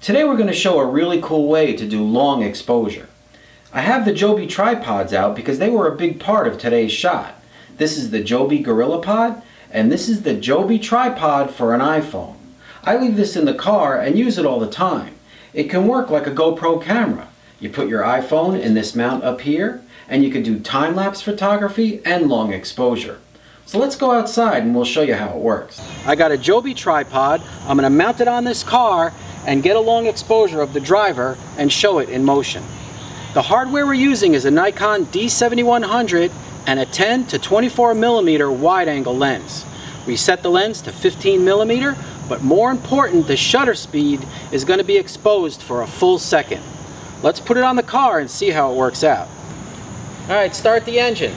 Today we're going to show a really cool way to do long exposure. I have the Joby tripods out because they were a big part of today's shot. This is the Joby Gorilla Pod, and this is the Joby tripod for an iPhone. I leave this in the car and use it all the time. It can work like a GoPro camera. You put your iPhone in this mount up here, and you can do time-lapse photography and long exposure. So let's go outside and we'll show you how it works. I got a Joby tripod. I'm going to mount it on this car and get a long exposure of the driver and show it in motion. The hardware we're using is a Nikon D7100 and a 10 to 24 millimeter wide angle lens. We set the lens to 15 millimeter, but more important, the shutter speed is going to be exposed for a full second. Let's put it on the car and see how it works out. Alright, start the engine.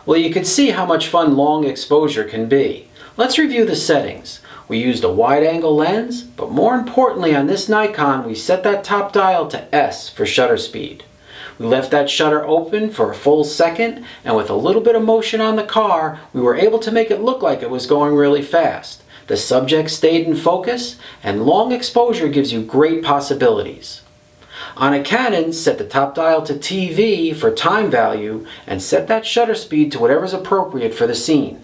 Well, you can see how much fun long exposure can be. Let's review the settings. We used a wide-angle lens, but more importantly on this Nikon we set that top dial to S for shutter speed. We left that shutter open for a full second, and with a little bit of motion on the car we were able to make it look like it was going really fast. The subject stayed in focus, and long exposure gives you great possibilities. On a Canon, set the top dial to TV for time value and set that shutter speed to whatever's appropriate for the scene.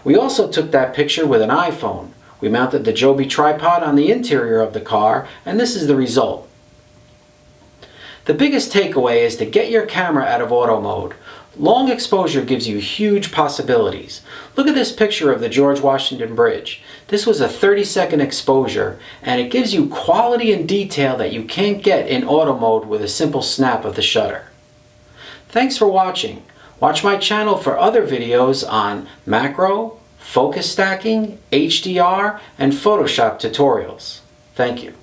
We also took that picture with an iPhone. We mounted the Joby tripod on the interior of the car, and this is the result. The biggest takeaway is to get your camera out of auto mode. Long exposure gives you huge possibilities. Look at this picture of the George Washington Bridge. This was a 30-second exposure, and it gives you quality and detail that you can't get in auto mode with a simple snap of the shutter. Thanks for watching. Watch my channel for other videos on macro, focus stacking, HDR, and Photoshop tutorials. Thank you.